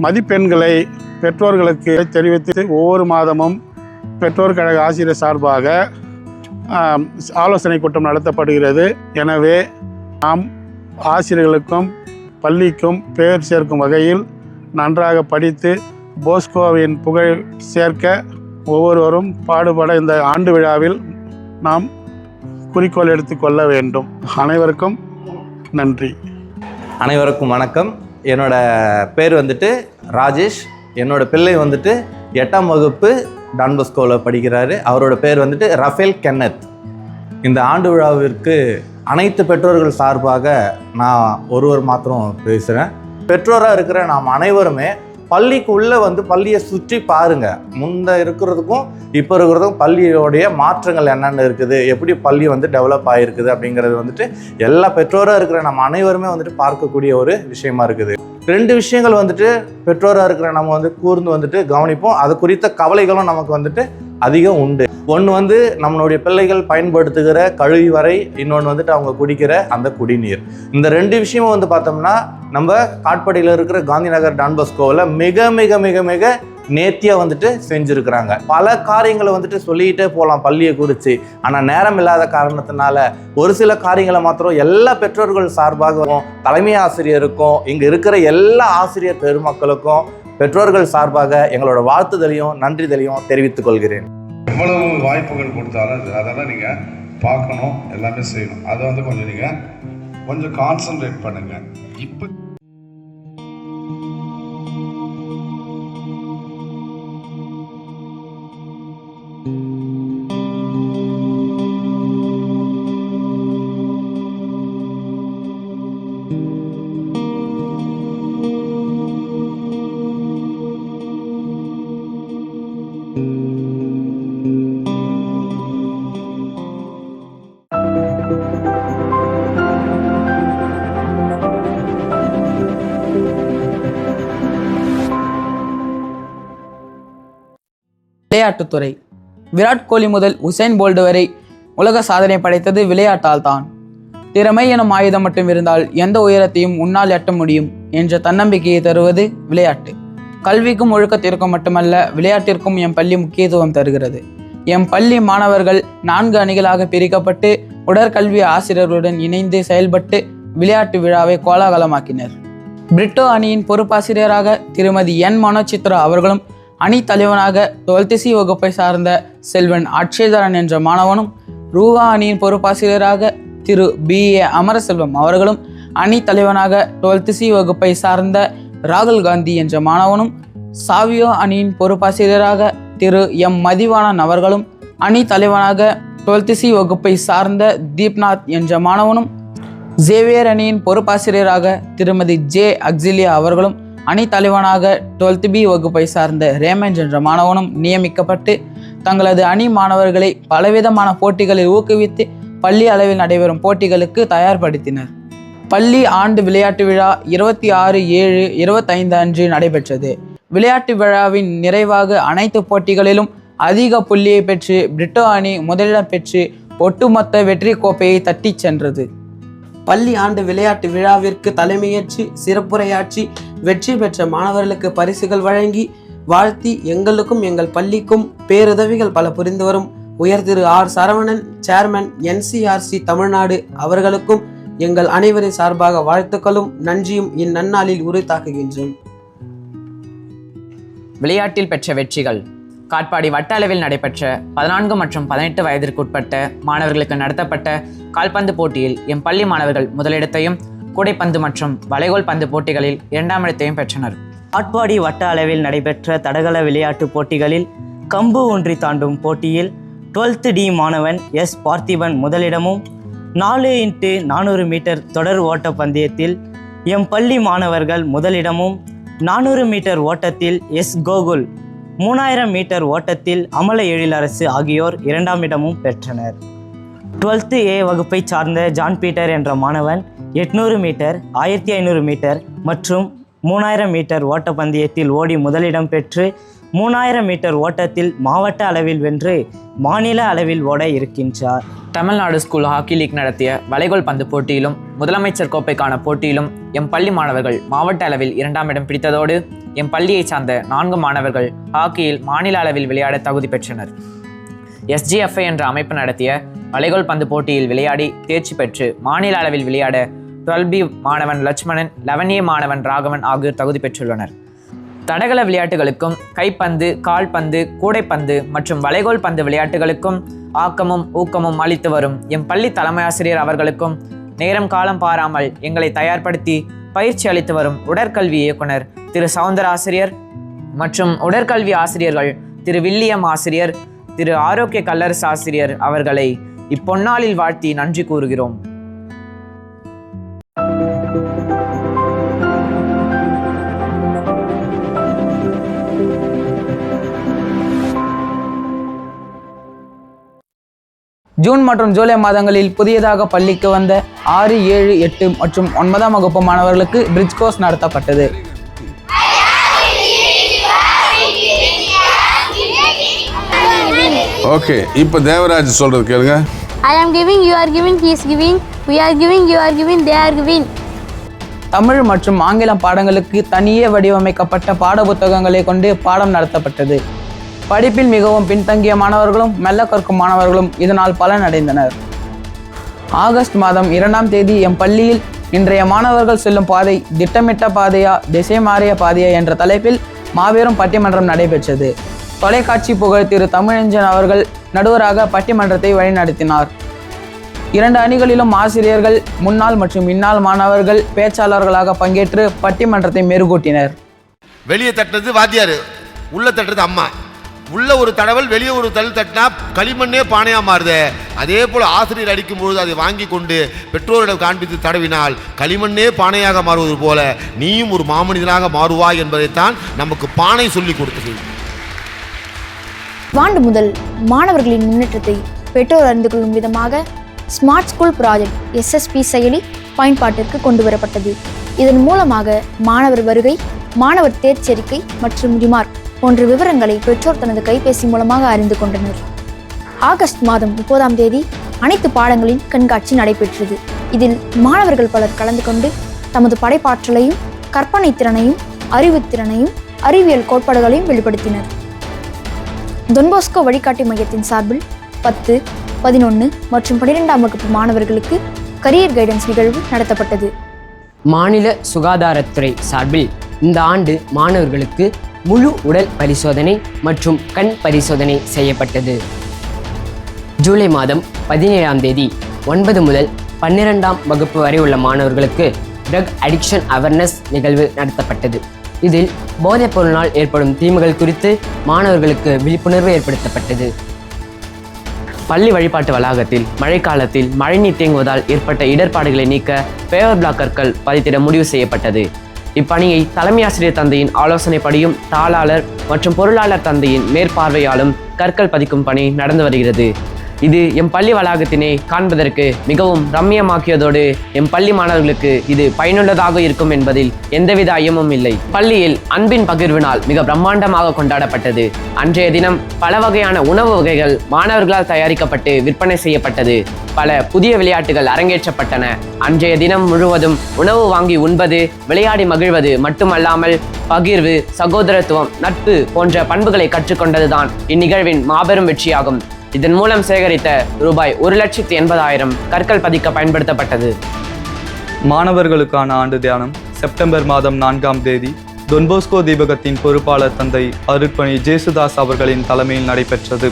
மதிப்பெண்களை பெற்றோர்களுக்கு தெரிவித்து ஒவ்வொரு மாதமும் பெற்றோர் கழக ஆசிரியர் சார்பாக ஆலோசனை கூட்டம் நடத்தப்படுகிறது. எனவே நாம் ஆசிரியர்களுக்கும் பள்ளிக்கும் பெயர் சேர்க்கும் வகையில் நன்றாக படித்து போஸ்கோவின் புகழ் சேர்க்க ஒவ்வொருவரும் பாடுபட இந்த ஆண்டு விழாவில் நாம் குறிக்கோள் எடுத்துக்கொள்ள வேண்டும். அனைவருக்கும் நன்றி. அனைவருக்கும் வணக்கம். என்னோட பேர் வந்துட்டு ராஜேஷ். என்னோட பிள்ளை வந்துட்டு 8ஆம் வகுப்பு டான் போஸ்கோவில் படிக்கிறாரு. அவரோட பேர் வந்துட்டு ரஃபேல் கென்னத். இந்த ஆண்டு விழாவிற்கு அனைத்து பெற்றோர்கள் சார்பாக நான் ஒருவர் மாத்திரம் பேசுகிறேன். பெற்றோராக இருக்கிற நாம் அனைவருமே பள்ளிக்கு உள்ளே வந்து பள்ளியை சுற்றி பாருங்கள். முன்ன இருக்கிறதுக்கும் இப்போ இருக்கிறதுக்கும் பள்ளியோடைய மாற்றங்கள் என்னென்ன இருக்குது, எப்படி பள்ளி வந்து டெவலப் ஆகிருக்குது அப்படிங்கிறது வந்துட்டு எல்லா பெற்றோராக இருக்கிற நம்ம அனைவருமே வந்துட்டு பார்க்கக்கூடிய ஒரு விஷயமா இருக்குது. 2 விஷயங்கள் வந்துட்டு பெற்றோராக இருக்கிற நம்ம வந்து கூர்ந்து வந்துட்டு கவனிப்போம். அது குறித்த கவலைகளும் நமக்கு வந்துட்டு அதிகம் உண்டு. ஒன்று வந்து நம்மளுடைய பிள்ளைகள் பயன்படுத்துகிற கழிவறை, இன்னொன்று வந்துட்டு அவங்க குடிக்கிற அந்த குடிநீர். இந்த 2 விஷயமும் வந்து பார்த்தோம்னா நம்ம காட்பாடியில் இருக்கிற காந்தி நகர் டான் போஸ்கோவில் மிக மிக மிக மிக நேர்த்தியாக வந்துட்டு செஞ்சுருக்கிறாங்க. பல காரியங்களை வந்துட்டு சொல்லிக்கிட்டே போகலாம் பள்ளியை குறித்து. ஆனால் நேரம் இல்லாத காரணத்தினால ஒரு சில காரியங்களை மாத்திரம் எல்லா பெற்றோர்கள் சார்பாகவும் தலைமை ஆசிரியருக்கும் இங்கே இருக்கிற எல்லா ஆசிரியர் பெருமக்களுக்கும் பெற்றோர்கள் சார்பாக எங்களோட வாழ்த்துதலையும் நன்றிதலையும் தெரிவித்துக் கொள்கிறேன். எவ்வளவு வாய்ப்புகள் கொடுத்தாலும் அதெல்லாம் நீங்கள் பார்க்கணும், எல்லாமே செய்யணும். அதை வந்து கொஞ்சம் நீங்கள் கொஞ்சம் கான்சன்ட்ரேட் பண்ணுங்கள். இப்போ விளையாட்டுத்துறை. விராட் கோலி முதல் உசைன் போல்ட் வரை உலக சாதனை படைத்தது விளையாட்டால் தான். திறமை எனும் ஆயுதம் மட்டும் இருந்தால் எந்த உயரத்தையும் உன்னால் எட்ட முடியும் என்ற தன்னம்பிக்கையை தருவது விளையாட்டு. கல்விக்கும் ஒழுக்கத்திற்கும் மட்டுமல்ல, விளையாட்டிற்கும் எம் பள்ளி முக்கியத்துவம் தருகிறது. எம் பள்ளி மாணவர்கள் 4 அணிகளாக பிரிக்கப்பட்டு உடற்கல்வி ஆசிரியர்களுடன் இணைந்து செயல்பட்டு விளையாட்டு விழாவை கோலாகலமாக்கினர். பிரிட்டோ அணியின் பொறுப்பாசிரியராக திருமதி என் மனோசித்ரா அவர்களும், அணி தலைவனாக 12th C வகுப்பை சார்ந்த செல்வன் அட்சயதரன் என்ற மாணவனும், ரூவா அணியின் பொறுப்பாசிரியராக திரு BA அமரசெல்வம் அவர்களும், அணி தலைவனாக 12th C வகுப்பை சார்ந்த ராகுல் காந்தி என்ற மாணவனும், சாவியோ அணியின் பொறுப்பாசிரியராக திரு M மதிவானன் அவர்களும், அணி தலைவனாக 12th C வகுப்பை சார்ந்த தீப்நாத் என்ற மாணவனும், ஜேவியர் அணியின் பொறுப்பாசிரியராக திருமதி J அக்ஸிலியா அவர்களும், அணி தலைவனாக 12th B வகுப்பை சார்ந்த ரேமன் என்ற மாணவனும் நியமிக்கப்பட்டு தங்களது அணி மாணவர்களை பலவிதமான போட்டிகளில் ஊக்குவித்து பள்ளி அளவில் நடைபெறும் போட்டிகளுக்கு தயார்படுத்தினர். பள்ளி ஆண்டு விளையாட்டு விழா 26/7/25 அன்று நடைபெற்றது. விளையாட்டு விழாவின் நிறைவாக அனைத்து போட்டிகளிலும் அதிக புள்ளியை பெற்று பிரிட்டோ அணி முதலிடம் பெற்று ஒட்டுமொத்த வெற்றி கோப்பையை தட்டி சென்றது. பள்ளி ஆண்டு விளையாட்டு விழாவிற்கு தலைமையேற்று சிறப்புரையாற்றி வெற்றி பெற்ற மாணவர்களுக்கு பரிசுகள் வழங்கி வாழ்த்தி எங்களுக்கும் எங்கள் பள்ளிக்கும் பேருதவிகள் பல புரிந்து வரும் உயர் திரு R Saravanan, chairman NCRC Tamil Nadu அவர்களுக்கும் எங்கள் அனைவரின் சார்பாக வாழ்த்துக்களும் நன்றியும் இந்நன்னாளில் உரித்தாக்குகின்றோம். விளையாட்டில் பெற்ற வெற்றிகள். காட்பாடி வட்ட அளவில் நடைபெற்ற 14 மற்றும் 18 வயதிற்குட்பட்ட மாணவர்களுக்கு நடத்தப்பட்ட கால்பந்து போட்டியில் எம் பள்ளி மாணவர்கள் முதலிடத்தையும், கூடைப்பந்து மற்றும் வளைகோல் பந்து போட்டிகளில் 2ஆம் இடத்தையும் பெற்றனர். காட்பாடி வட்ட அளவில் நடைபெற்ற தடகள விளையாட்டு போட்டிகளில் கம்பு ஒன்றி தாண்டும் போட்டியில் 12th D மாணவன் S பார்த்திபன் முதலிடமும், 4x400 மீட்டர் தொடர் ஓட்ட பந்தயத்தில் எம் பள்ளி மாணவர்கள் முதலிடமும், 400 மீட்டர் ஓட்டத்தில் எஸ் கோகுல், 3000 மீட்டர் ஓட்டத்தில் அமல எழிலரசு ஆகியோர் 2ஆம் இடமும் பெற்றனர். 12th A வகுப்பை சார்ந்த ஜான் பீட்டர் என்ற மாணவன் 800 மீட்டர், 1500 மீட்டர் மற்றும் 3000 மீட்டர் ஓட்டப்பந்தயத்தில் ஓடி முதலிடம் பெற்று 3000 மீட்டர் ஓட்டத்தில் மாவட்ட அளவில் வென்று மாநில அளவில் ஓட இருக்கின்றார். தமிழ்நாடு ஸ்கூல் ஹாக்கி லீக் நடத்திய வளைகோல் பந்து போட்டியிலும் முதலமைச்சர் கோப்பைக்கான போட்டியிலும் எம் பள்ளி மாணவர்கள் மாவட்ட அளவில் 2ஆம் இடம் பிடித்ததோடு எம் பள்ளியை சார்ந்த 4 மாணவர்கள் ஹாக்கியில் மாநில அளவில் விளையாட தகுதி பெற்றனர். SGFI என்ற அமைப்பு நடத்திய வளைகோல் பந்து போட்டியில் விளையாடி தேர்ச்சி பெற்று மாநில அளவில் விளையாட 12B மாணவன் லட்சுமணன், 11A மாணவன் ராகவன் ஆகியோர் தகுதி பெற்றுள்ளனர். தடகள விளையாட்டுகளுக்கும் கைப்பந்து, கால்பந்து, கூடைப்பந்து மற்றும் வளைகோல் பந்து விளையாட்டுகளுக்கும் ஆக்கமும் ஊக்கமும் அளித்து வரும் எம் பள்ளி தலைமை ஆசிரியர் அவர்களுக்கும் நேரம் காலம் பாராமல் எங்களை தயார்படுத்தி பயிற்சி அளித்து வரும் உடற்கல்வி இயக்குனர் திரு சவுந்தர ஆசிரியர் மற்றும் உடற்கல்வி ஆசிரியர்கள் திரு வில்லியம் ஆசிரியர், திரு ஆரோக்கிய கல்லரசு ஆசிரியர் அவர்களை இப்பொன்னாளில் வாழ்த்தி நன்றி கூறுகிறோம். ஜூன் மற்றும் ஜூலை மாதங்களில் புதியதாக பள்ளிக்கு வந்த 6, 7, 8 மற்றும் 9ஆம் வகுப்பு மாணவர்களுக்கு பிரிட்ஜ் கோர்ஸ் நடத்தப்பட்டது. ஓகே, இப்போ தேவராஜ் சொல்றது கேளுங்க. I am giving, you are giving, he is giving, we are giving, you are giving, they are giving. Tamil மற்றும் ஆங்கிலம் பாடங்களுக்கு தனியே வடிவமைக்கப்பட்ட பாட புத்தகங்களை கொண்டு பாடம் நடத்தப்பட்டது. படிப்பில் மிகவும் பின்தங்கிய மாணவர்களும் மெல்ல கற்கும் மாணவர்களும் இதனால் பலனடைந்தனர். ஆகஸ்ட் மாதம் 2ஆம் தேதி எம் பள்ளியில் இன்றைய மாணவர்கள் செல்லும் பாதை திட்டமிட்ட பாதையா, திசை மாறிய பாதையா என்ற தலைப்பில் மாபெரும் பட்டிமன்றம் நடைபெற்றது. தொலைக்காட்சி புகழ் திரு தமிழஞ்சன் அவர்கள் நடுவராக பட்டிமன்றத்தை வழிநடத்தினார். 2 அணிகளிலும் ஆசிரியர்கள், முன்னாள் மற்றும் இந்நாள் மாணவர்கள் பேச்சாளர்களாக பங்கேற்று பட்டிமன்றத்தை மெருகூட்டினர். வெளியே தட்டுறது வாத்தியார், உள்ள தட்டுறது அம்மா. உள்ள ஒரு தடவல், வெளியே ஒரு தள்ளு தட்டினா களிமண்ணே பானையாக மாறுது. அதே போல் ஆசிரியர் அடிக்கும்பொழுது அதை வாங்கி கொண்டு பெற்றோரிடம் காண்பித்து தடவினால் களிமண்ணே பானையாக மாறுவது போல நீயும் ஒரு மாமனிதனாக மாறுவாய் என்பதைத்தான் நமக்கு பானை சொல்லி கொடுத்தது. ஆண்டு முதல் மாணவர்களின் முன்னேற்றத்தை பெற்றோர் அறிந்து கொள்ளும் விதமாக ஸ்மார்ட் ஸ்கூல் ப்ராஜெக்ட் SSP செயலி பயன்பாட்டிற்கு கொண்டு வரப்பட்டது. இதன் மூலமாக மாணவர் வருகை, மாணவர் தேர்ச்சரிக்கை மற்றும் ரிமார்க் போன்ற விவரங்களை பெற்றோர் தனது கைபேசி மூலமாக அறிந்து கொண்டனர். ஆகஸ்ட் மாதம் 30ஆம் தேதி அனைத்து பாடங்களின் கண்காட்சி நடைபெற்றது. இதில் மாணவர்கள் பலர் கலந்து கொண்டு தமது படைப்பாற்றலையும் கற்பனை திறனையும் அறிவுத்திறனையும் அறிவியல் கோட்பாடுகளையும் வெளிப்படுத்தினர். தொன்போஸ்கோ வழிகாட்டி மையத்தின் சார்பில் 10, 11 மற்றும் 12ஆம் வகுப்பு மாணவர்களுக்கு கரியர் கைடன்ஸ் நிகழ்வு நடத்தப்பட்டது. மாநில சுகாதாரத்துறை சார்பில் இந்த ஆண்டு மாணவர்களுக்கு முழு உடல் பரிசோதனை மற்றும் கண் பரிசோதனை செய்யப்பட்டது. ஜூலை மாதம் 17ஆம் தேதி 9 முதல் 12ஆம் வகுப்பு வரை உள்ள மாணவர்களுக்கு ட்ரக் அடிக்ஷன் அவேர்னஸ் நிகழ்வு நடத்தப்பட்டது. இதில் போதைப் பொருளினால் ஏற்படும் தீமைகள் குறித்து மாணவர்களுக்கு விழிப்புணர்வு ஏற்படுத்தப்பட்டது. பள்ளி வழிபாட்டு வளாகத்தில் மழைக்காலத்தில் மழைநீர் தேங்குவதால் ஏற்பட்ட இடர்பாடுகளை நீக்க பேவர் பிளாக் கற்கள் பதித்திட முடிவு செய்யப்பட்டது. இப்பணியை தலைமை ஆசிரியர் தந்தையின் ஆலோசனைப்படியும் தாளாளர் மற்றும் பொருளாளர் தந்தையின் மேற்பார்வையாலும் கற்கள் பதிக்கும் பணி நடந்து வருகிறது. இது எம் பள்ளி வளாகத்தினை காண்பதற்கு மிகவும் ரம்மியமாக்கியதோடு எம் பள்ளி மாணவர்களுக்கு இது பயனுள்ளதாக இருக்கும் என்பதில் எந்தவித ஐயமும் இல்லை. பள்ளியில் அன்பின் பகிர்வு நாள் மிக பிரம்மாண்டமாக கொண்டாடப்பட்டது. அன்றைய தினம் பல வகையான உணவு வகைகள் மாணவர்களால் தயாரிக்கப்பட்டு விற்பனை செய்யப்பட்டது. பல புதிய விளையாட்டுகள் அரங்கேற்றப்பட்டன. அன்றைய தினம் முழுவதும் உணவு வாங்கி உண்பது, விளையாடி மகிழ்வது மட்டுமல்லாமல் பகிர்வு, சகோதரத்துவம், நட்பு போன்ற பண்புகளை கற்றுக்கொண்டதுதான் இந்நிகழ்வின் மாபெரும் வெற்றியாகும். இதன் மூலம் சேகரித்த ரூபாய் 1,80,000 கற்கள் பதிக்க பயன்படுத்தப்பட்டது. மாணவர்களுக்கான ஆண்டு தியானம் செப்டம்பர் மாதம் 4ஆம் தேதி தொன்போஸ்கோ தீபகத்தின் பொறுப்பாளர் தந்தை அருட்பணி ஜேசுதாஸ் அவர்களின் தலைமையில் நடைபெற்றது.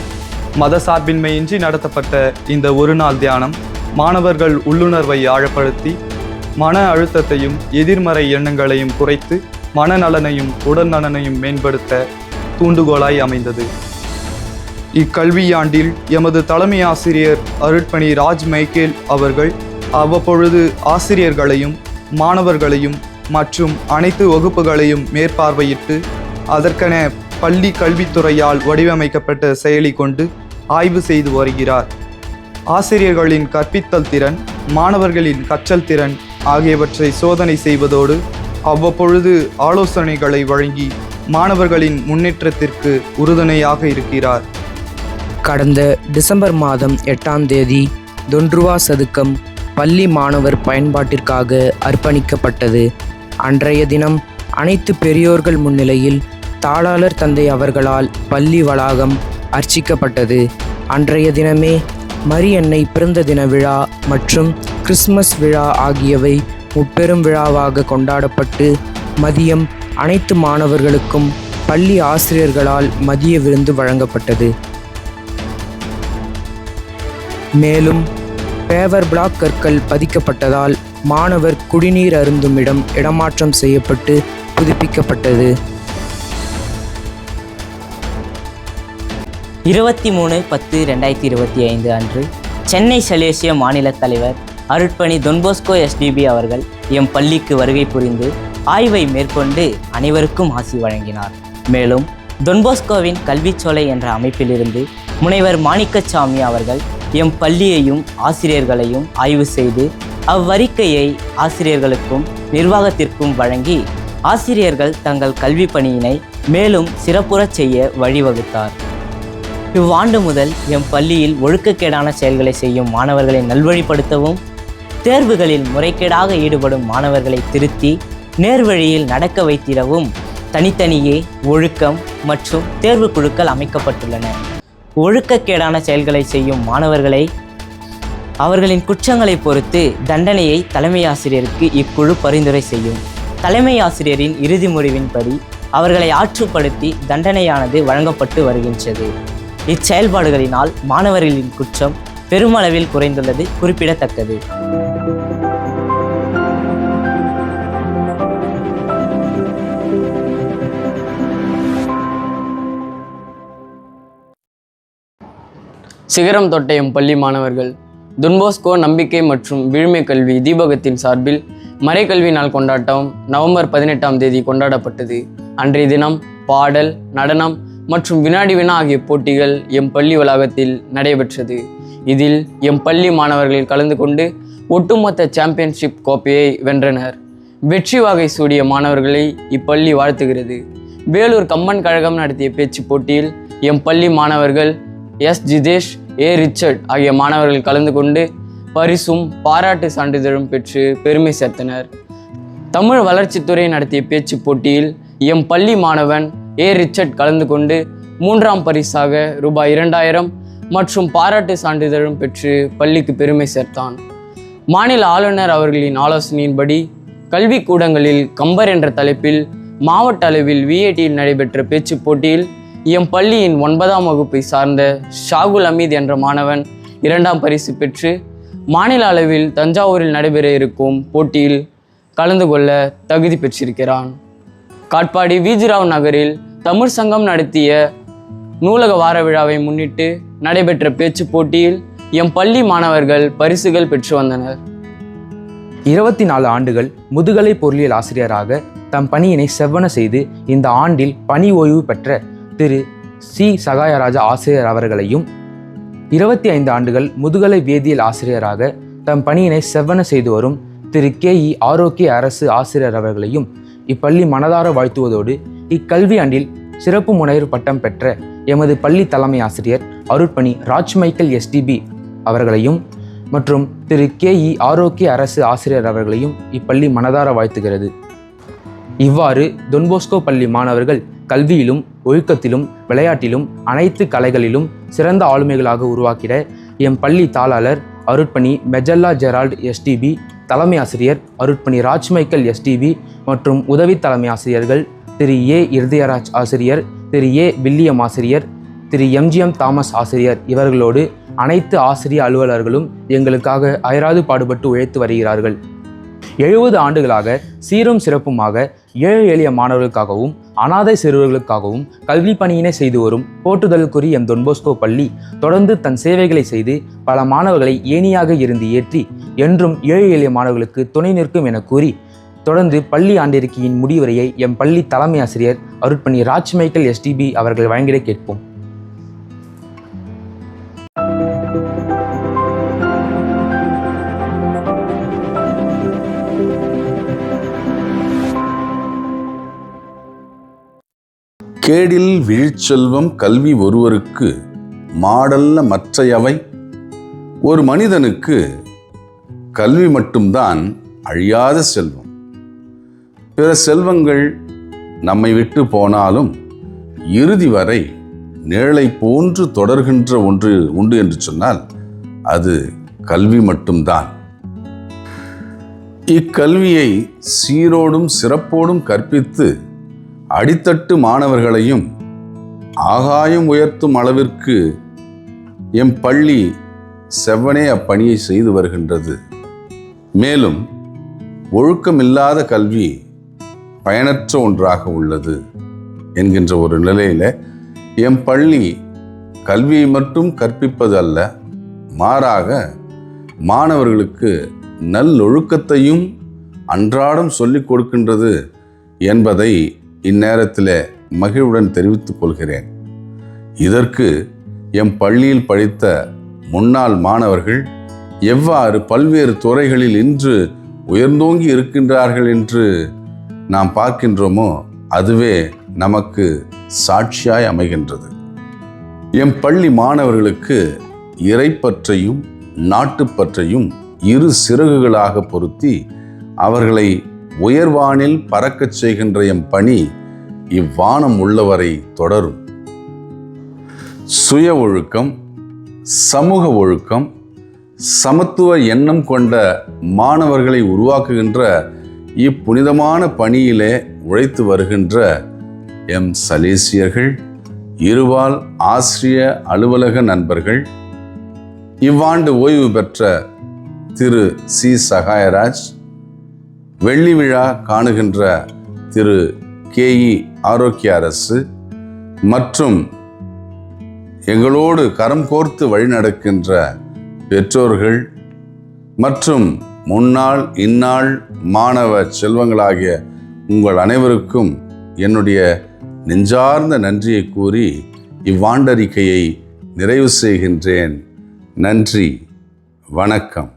மத சார்பின்மையின்றி நடத்தப்பட்ட இந்த ஒரு நாள் தியானம் மாணவர்கள் உள்ளுணர்வை ஆழப்படுத்தி மன அழுத்தத்தையும் எதிர்மறை எண்ணங்களையும் குறைத்து மனநலனையும் உடல்நலனையும் மேம்படுத்த தூண்டுகோலாய் அமைந்தது. இக்கல்வியாண்டில் எமது தலைமை ஆசிரியர் அருட்பணி ராஜ் மைக்கேல் அவர்கள் அவ்வப்பொழுது ஆசிரியர்களையும் மாணவர்களையும் மற்றும் அனைத்து வகுப்புகளையும் மேற்பார்வையிட்டு அதற்கென பள்ளி கல்வித்துறையால் வடிவமைக்கப்பட்ட செயலி கொண்டு ஆய்வு செய்து வருகிறார். ஆசிரியர்களின் கற்பித்தல் திறன், மாணவர்களின் கற்றல் திறன் ஆகியவற்றை சோதனை செய்வதோடு அவ்வப்பொழுது ஆலோசனைகளை வழங்கி மாணவர்களின் முன்னேற்றத்திற்கு உறுதுணையாக இருக்கிறார். கடந்த டிசம்பர் மாதம் 8ஆம் தேதி தொன்றுவா சதுக்கம் பள்ளி மாணவர் பயன்பாட்டிற்காக அர்ப்பணிக்கப்பட்டது. அன்றைய தினம் அனைத்து பெரியோர்கள் முன்னிலையில் தாளாளர் தந்தை அவர்களால் பள்ளி வளாகம் அர்ச்சிக்கப்பட்டது. அன்றைய தினமே மரியன்னை பிறந்த தின விழா மற்றும் கிறிஸ்மஸ் விழா ஆகியவை முப்பெரும் விழாவாக கொண்டாடப்பட்டு மதியம் அனைத்து மாணவர்களுக்கும் பள்ளி ஆசிரியர்களால் மதிய விருந்து வழங்கப்பட்டது. மேலும் பேவர் பிளாக் கற்கள் பதிக்கப்பட்டதால் மாணவர் குடிநீர் அருந்தும் இடம் இடமாற்றம் செய்யப்பட்டு புதுப்பிக்கப்பட்டது. 23/10/2025 அன்று சென்னை சலேசிய மாநில தலைவர் அருட்பணி தொன்போஸ்கோ SDB அவர்கள் எம் பள்ளிக்கு வருகை புரிந்து ஆய்வை மேற்கொண்டு அனைவருக்கும் ஆசி வழங்கினார். மேலும் தொன்போஸ்கோவின் கல்விச்சோலை என்ற அமைப்பிலிருந்து முனைவர் மாணிக்கசாமி அவர்கள் எம் பள்ளியையும் ஆசிரியர்களையும் ஆய்வு செய்து அவ்வறிக்கையை ஆசிரியர்களுக்கும் நிர்வாகத்திற்கும் வழங்கி ஆசிரியர்கள் தங்கள் கல்வி பணியினை மேலும் சிறப்புறச் செய்ய வழிவகுத்தார். இவ்வாண்டு முதல் எம் பள்ளியில் ஒழுக்கக்கேடான செயல்களை செய்யும் மாணவர்களை நல்வழிப்படுத்தவும், தேர்வுகளில் முறைகேடாக ஈடுபடும் மாணவர்களை திருத்தி நேர்வழியில் நடக்க வைத்திடவும் தனித்தனியே ஒழுக்கம் மற்றும் தேர்வு குழுக்கள் அமைக்கப்பட்டுள்ளன. ஒழுக்கக்கேடான செயல்களை செய்யும் மாணவர்களை அவர்களின் குற்றங்களை பொறுத்து தண்டனையை தலைமை ஆசிரியருக்கு இக்குழு பரிந்துரை செய்யும். தலைமை ஆசிரியரின் இறுதி முடிவின்படி அவர்களை ஆற்றுப்படுத்தி தண்டனையானது வழங்கப்பட்டு வருகின்றது. இச்செயல்பாடுகளினால் மாணவர்களின் குற்றம் பெருமளவில் குறைந்துள்ளது குறிப்பிடத்தக்கது. சிகரம் தொட்ட எம் பள்ளி மாணவர்கள் தொன்போஸ்கோ நம்பிக்கை மற்றும் விழுமை கல்வி தீபகத்தின் சார்பில் மறைக்கல்வி நாள் கொண்டாட்டம் நவம்பர் 18ஆம் தேதி கொண்டாடப்பட்டது. அன்றைய தினம் பாடல், நடனம் மற்றும் வினாடி வினா ஆகிய போட்டிகள் எம் பள்ளி வளாகத்தில் நடைபெற்றது. இதில் எம் பள்ளி மாணவர்கள் கலந்து கொண்டு ஒட்டுமொத்த சாம்பியன்ஷிப் கோப்பையை வென்றனர். வெற்றி வாகை சூடிய மாணவர்களை இப்பள்ளி வாழ்த்துகிறது. வேலூர் கம்பன் கழகம் நடத்திய பேச்சு போட்டியில் எம் பள்ளி மாணவர்கள் ஜிதேஷ், ரிச்சர்ட் ஆகிய மாணவர்கள் கலந்து கொண்டு பரிசும் பாராட்டு சான்றிதழும் பெற்று பெருமை சேர்த்தனர். தமிழ் வளர்ச்சித்துறை நடத்திய பேச்சு போட்டியில் எம் பள்ளி மாணவன் ரிச்சர்ட் கலந்து கொண்டு 3ஆம் பரிசாக ரூபாய் 2000 மற்றும் பாராட்டு சான்றிதழும் பெற்று பள்ளிக்கு பெருமை சேர்த்தான். மாநில ஆளுநர் அவர்களின் ஆலோசனையின்படி கல்விக்கூடங்களில் கம்பர் என்ற தலைப்பில் மாவட்ட அளவில் VATயில் நடைபெற்ற பேச்சு போட்டியில் எம் பள்ளியின் 9ஆம் வகுப்பை சார்ந்த ஷாகுல் அமீத் என்ற மாணவன் 2ஆம் பரிசு பெற்று மாநில அளவில் தஞ்சாவூரில் நடைபெற இருக்கும் போட்டியில் கலந்து கொள்ள தகுதி பெற்றிருக்கிறான். காட்பாடி விஜிராவ் நகரில் தமிழ் சங்கம் நடத்திய நூலக வார விழாவை முன்னிட்டு நடைபெற்ற பேச்சு போட்டியில் எம் பள்ளி மாணவர்கள் பரிசுகள் பெற்று வந்தனர். 24 ஆண்டுகள் முதுகலை பொருளியல் ஆசிரியராக தம் பணியினை செவ்வன செய்து இந்த ஆண்டில் பணி ஓய்வு பெற்ற திரு சி சகாயராஜா ஆசிரியர் அவர்களையும் 25 ஆண்டுகள் முதுகலை வேதியியல் ஆசிரியராக தம் பணியினை செவ்வன செய்து வரும் திரு KE ஆரோக்கிய அரசு ஆசிரியர் அவர்களையும் இப்பள்ளி மனதார வாழ்த்துவதோடு இக்கல்வி ஆண்டில் சிறப்பு முனைவர் பட்டம் பெற்ற எமது பள்ளி தலைமை ஆசிரியர் அருட்பணி ராஜ் மைக்கேல் SDB அவர்களையும் மற்றும் திரு KE ஆரோக்கிய அரசு ஆசிரியர் அவர்களையும் இப்பள்ளி மனதார வாழ்த்துகிறது. இவ்வாறு தொன்போஸ்கோ பள்ளி மாணவர்கள் கல்வியிலும் ஒழுக்கத்திலும் விளையாட்டிலும் அனைத்து கலைகளிலும் சிறந்த ஆளுமைகளாக உருவாக்கிட எம் பள்ளி தாளாளர் அருட்பணி மெஜல்லா ஜெரால்ட் SDB, தலைமை ஆசிரியர் அருட்பணி ராஜ் மைக்கேல் SDB மற்றும் உதவி தலைமை ஆசிரியர்கள் திரு இருதயராஜ் ஆசிரியர், திரு வில்லியம் ஆசிரியர், திரு MGM தாமஸ் ஆசிரியர் இவர்களோடு அனைத்து ஆசிரிய அலுவலர்களும் எங்களுக்காக அயராது பாடுபட்டு உழைத்து வருகிறார்கள். 70 ஆண்டுகளாக சீரும் சிறப்புமாக ஏழை எளிய மாணவர்களுக்காகவும் அனாதை சிறுவர்களுக்காகவும் கல்வி பணியினை செய்து வரும் போற்றுதலுக்குரிய எம் தொன்போஸ்கோ பள்ளி தொடர்ந்து தன் சேவைகளை செய்து பல மாணவர்களை ஏணியாக இருந்து ஏற்றி என்றும் ஏழை எளிய மாணவர்களுக்கு துணை நிற்கும் என கூறி தொடர்ந்து பள்ளி ஆண்டிருக்கையின் முடிவுரையை எம் பள்ளி தலைமை ஆசிரியர் அருட்பணி ராஜ் மைக்கேல் SDB அவர்கள் வழங்கிட கேட்போம். கேடில் விழிச்செல்வம் கல்வி ஒருவருக்கு மாடல்ல மற்றையவை. ஒரு மனிதனுக்கு கல்வி மட்டும்தான் அழியாத செல்வம். பிற செல்வங்கள் நம்மை விட்டு போனாலும் இறுதி வரை நிழலை போன்று தொடர்கின்ற ஒன்று உண்டு என்று சொன்னால் அது கல்வி மட்டும்தான். இக்கல்வியை சீரோடும் சிறப்போடும் கற்பித்து அடித்தட்டு மாணவர்களையும் ஆகாயம் உயர்த்தும் அளவிற்கு எம் பள்ளி செவ்வனே அப்பணியை செய்து வருகின்றது. மேலும் ஒழுக்கமில்லாத கல்வி பயனற்ற ஒன்றாக உள்ளது என்கின்ற ஒரு நிலையில் எம் பள்ளி கல்வியை மட்டும் கற்பிப்பது அல்ல, மாறாக மாணவர்களுக்கு நல்லொழுக்கத்தையும் அன்றாடம் சொல்லிக் கொடுக்கின்றது என்பதை இந்நேரத்தில் மகிழ்வுடன் தெரிவித்துக் கொள்கிறேன். இதற்கு எம் பள்ளியில் படித்த முன்னாள் மாணவர்கள் எவ்வாறு பல்வேறு துறைகளில் இன்று உயர்ந்தோங்கி இருக்கின்றார்கள் என்று நாம் பார்க்கின்றோமோ அதுவே நமக்கு சாட்சியாய் அமைகின்றது. எம் பள்ளி மாணவர்களுக்கு இறைப்பற்றையும் நாட்டுப்பற்றையும் இரு சிறகுகளாக பொருத்தி அவர்களை உயர்வானில் பறக்கச் செய்கின்ற எம் பணி இவ்வானம் உள்ளவரை தொடரும். சுய ஒழுக்கம், சமூக ஒழுக்கம், சமத்துவ எண்ணம் கொண்ட மாணவர்களை உருவாக்குகின்ற இப்புனிதமான பணியிலே உழைத்து வருகின்ற எம் சலேசியர்கள், இருபால் ஆசிரிய அலுவலக நண்பர்கள், இவ்வாண்டு ஓய்வு பெற்ற திரு சி சகாயராஜ், வெள்ளி விழா காணுகின்ற திரு KE ஆரோக்கிய அரசு மற்றும் எங்களோடு கரம் கோர்த்து வழிநடக்கின்ற பெற்றோர்கள் மற்றும் முன்னாள் இந்நாள் மாணவ செல்வங்களாகிய உங்கள் அனைவருக்கும் என்னுடைய நெஞ்சார்ந்த நன்றியை கூறி இவ்வாண்டறிக்கையை நிறைவு செய்கின்றேன். நன்றி, வணக்கம்.